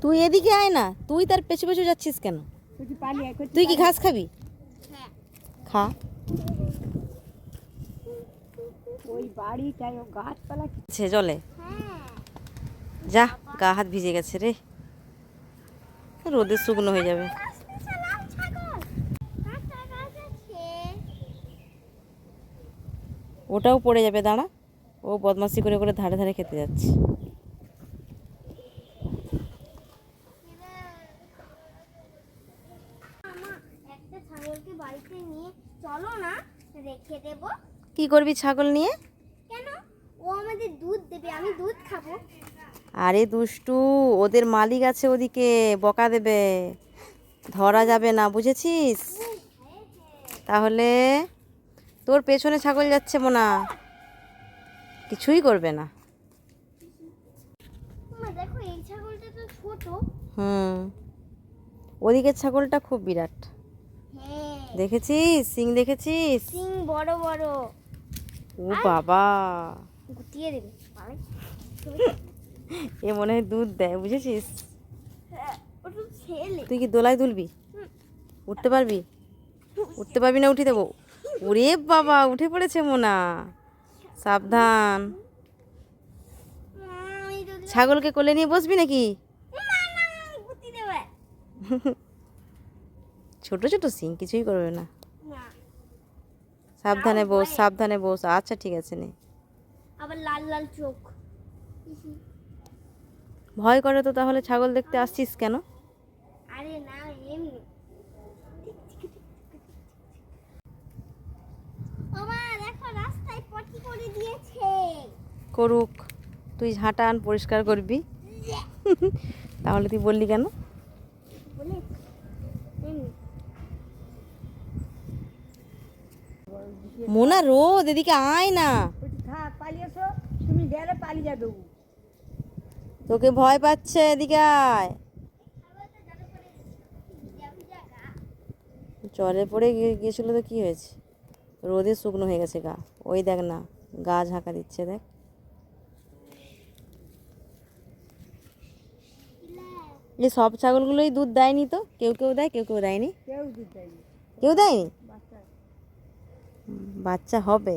তুই এদিকে আয় না, তুই তার পেছু পেছু যাচ্ছিস কেন? তুই কি ঘাস খাবি? খা। ওই বাড়িটায় গাছপালা জলে যা, গা হাত ভিজে গেছে রে, রোদে শুকনো হয়ে যাবে। ওটাও পড়ে যাবে, দাঁড়া। ও বদমাশি করে করে ধারে ধারে খেতে যাচ্ছে। কি করবি ছাগল নিয়ে? কেন? ও আমাদের দুধ দেবে, আমি দুধ খাবো। আরে দুষ্টু, ওদের মালিক আছে ওদিকে, বকা দেবে, ধরা যাবে না, বুঝেছিস? তাহলে তোর পেছনে ছাগল যাচ্ছে মোনা, কিছুই করবে না। দেখো এই ছাগলটা তো ছোট। ওদিকের ছাগলটা খুব বিরাট। হ্যাঁ, দেখেছিস সিং? দেখেছিস? সিং বড় বড়। ও বাবা, গুটিয়ে দেবে। এ মনে হয় দুধ দেয়, বুঝেছিস? ওটা ছেলে। তুই কি দোলায় দুলবি? উঠতে পারবি? উঠতে পারবি না, উঠে দেবো। ওরে বাবা, উঠে পড়েছে মোনা, সাবধান। ছাগলকে কোলে নিয়ে বসবি নাকি? গুটি দেবে। ছোট ছোট সিং, কিছুই করবে না। সাবধানে বস, সাবধানে বস। আচ্ছা ঠিক আছে, নে। আবার লাল লাল চোখ। ভয় করে তো, তাহলে ছাগল দেখতে আসছিস কেন? আরে না, এমনি। ওমা দেখো, রাস্তায় পটি করে দিয়েছে। করুক, তুই ঝাঁটা আন, পরিষ্কার করবি। তাহলে তুই বললি কেন? বলে এমনি। মোনা রোদ, এদিকে আয় না। থাক, পালিয়ে এসো, তুমি গেলে পালিয়ে যাবে ও। তোকে ভয় পাচ্ছে, এদিকে আয়। জলে পড়ে গিয়েছিল তো কি হয়েছে? রোদে শুকনো হয়ে গেছে গা। ওই দেখ না, গা ঝাঁকা দিচ্ছে, দেখ। এই সব ছাগলগুলোই দুধ দেয়নি তো, কেউ কেউ দেয়, কেউ কেউ দেয়নি। কেউ দুধ দেয়নি। কেউ দেয়নি? বাচ্চা বাচ্চা হবে।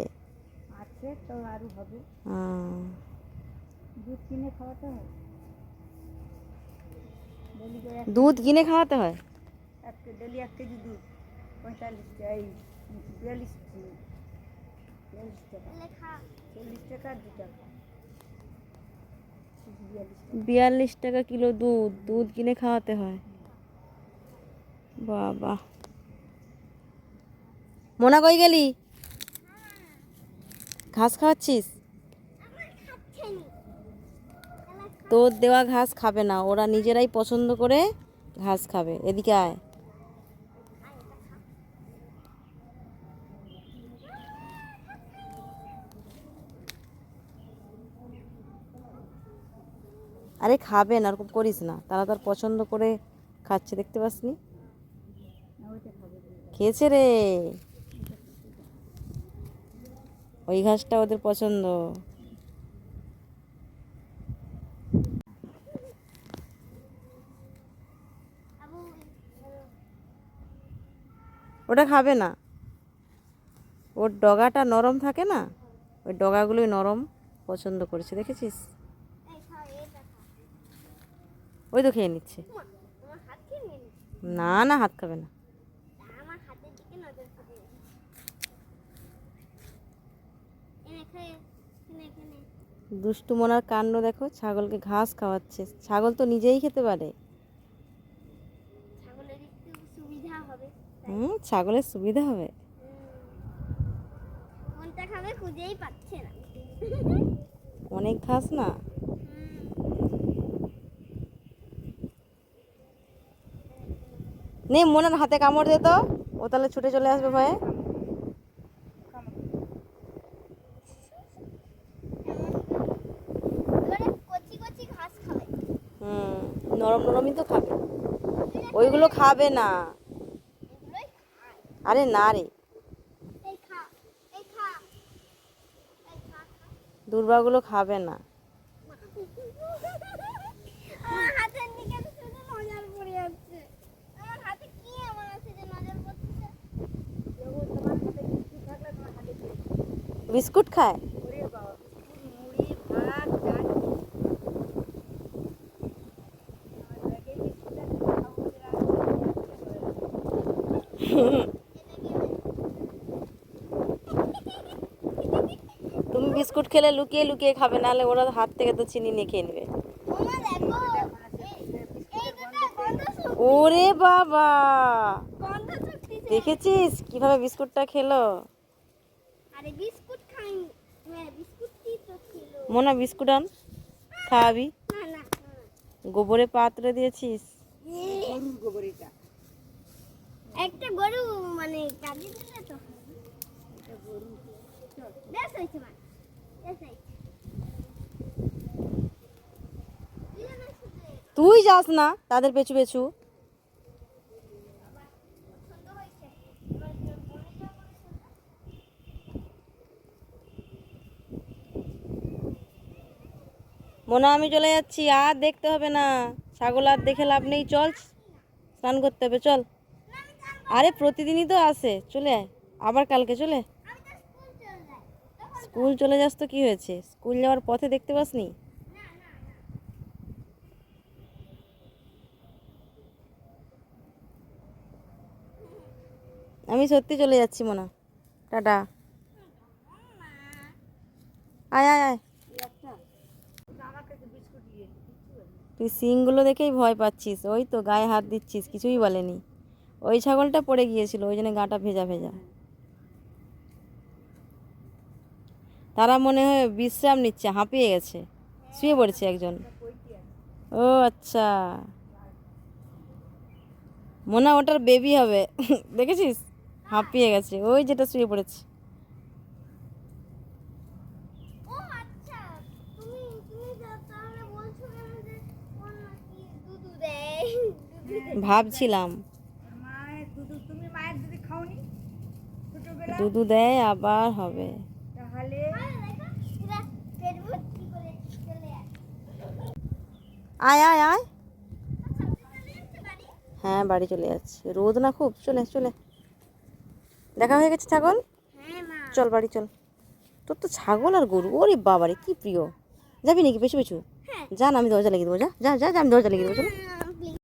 আছে তো, আরও হবে। দুধ কিনে খাওয়াতে হয়। ডেলি করে দুধ কিনে খাওয়াতে হয়? ডেলি 1 কেজি দুধ 45 এই 42 টাকা, 40 টাকা 2 টাকা, 42 টাকা কিলো দুধ, দুধ কিনে খাওয়াতে হয়? বাবা। মোনা কই গেলি? ঘাস খাওয়াচ্ছিস? তোর দেওয়া ঘাস খাবে না, ওরা নিজেরাই পছন্দ করে ঘাস খাবে। এদিকে আয়। আরে খাবে না, ওরকম করিস না, তারা তার পছন্দ করে খাচ্ছে, দেখতে পাসনি? খেয়েছে রে, ওই ঘাসটা ওদের পছন্দ। ওটা খাবে না, ওর ডগাটা নরম থাকে না, ওই ডগাগুলোই নরম, পছন্দ করেছে, দেখেছিস? ওই তো খেয়ে নিচ্ছে। না না, হাত খাবে না। দুষ্টু মোনার কাণ্ড দেখো, ছাগলকে ঘাস খাওয়াচ্ছে। ছাগল তো নিজেই খেতে পারে। ছাগলের সুবিধা হবে। অনেক ঘাস না। নে, মোনার হাতে কামড় দে তো, ও তাহলে ছুটে চলে আসবে ভয়ে। নরম নরমই তো খাবে, ওইগুলো খাবে না। আরে না রে, দুর্বাগুলো খাবে না। বিস্কুট খায়? ওরে বাবা, মুড়ি ভাত ডাল। আমার ব্যাগে বিস্কুট আছে, খাবো ওদের আর তুমি বিস্কুট খেলে লুকিয়ে লুকিয়ে খাবে, নাহলে ওরা হাত থেকে তো চিনি নিয়ে খেয়ে নেবে। ওমা দেখো এইটা গন্ধ ওরে বাবা, গন্ধ ছুটছে। দেখেছিস কিভাবে বিস্কুটটা খেলো? আরে বিস্কুট খাই, হ্যাঁ বিস্কুটই তো ছিল। মোনা বিস্কুট আন, খাওয়াবি। না না গোবরে পাত্রে দিয়েছিস? গরুর গোবর এটা। একটা গরু মানে কাজে দিলে তো এটা গরু। বেশ হয়েছে মা, বেশ হয়েছে। তুই যাস না তাদের পেছু পেছু। পছন্দ হয়েছে। মোনা আমি চলে যাচ্ছি, আর দেখতে হবে না ছাগল, আর দেখে লাভ নেই, চল স্নান করতে হবে চল। আরে প্রতিদিনই তো আসে, চলে আয়, আবার কালকে চলে। আমি তো স্কুল চলে যাই তখন। স্কুল চলে যাস তো কি হয়েছে, স্কুল যাওয়ার পথে দেখতে পাসনি? না না না আমি সত্যি চলে যাচ্ছি মোনা, টাটা। আয় আয় আয়, এই একটা আমার কাছে বিস্কুট নিয়ে তুই সিংগুলো দেখেই ভয় পাচ্ছিস, ওই তো গায়ে হাত দিচ্ছিস, কিছুই বলেনি। ওই ছাগলটা পড়ে গিয়েছিল, ওই জন্য গাটা ভেজা ভেজা। তারা মনে হয় বিশ্রাম নিচ্ছে, হাঁপিয়ে গেছে, শুয়ে পড়েছে একজন। ও আচ্ছা, মোনা ওটার বেবি হবে দেখেছিস, হাঁপিয়ে গেছে, ওই যেটা শুয়ে পড়েছে। ও আচ্ছা, তুমি তুমি তাহলে বলছো কেন যে ওর নাকি দুধ দেয়? ভাবছিলাম মায়ের দুধ, তুমি মায়ের দুধ খাওনি ছোটবেলা? দুধু দেয় আবার হবে। তাহলে দেখো পুরা পেট ভর্তি করে চলে আসে। আয় আয় আয়, আচ্ছা তুমি চলে যাচ্ছে বাড়ি? হ্যাঁ বাড়ি চলে যাচ্ছে, রোদ না খুব, চলে চলে। দেখা হয়ে গেছে ছাগল, হ্যাঁ মা। চল বাড়ি চল। তোর তো ছাগল আর গরু, ওরে বাবারে কি প্রিয়। যাবি নাকি পেছু পেছু? হ্যাঁ। যা না, আমি দরজা লাগিয়ে দেবো, যা যা যা, আমি দরজা লাগিয়ে দেবো, চলো।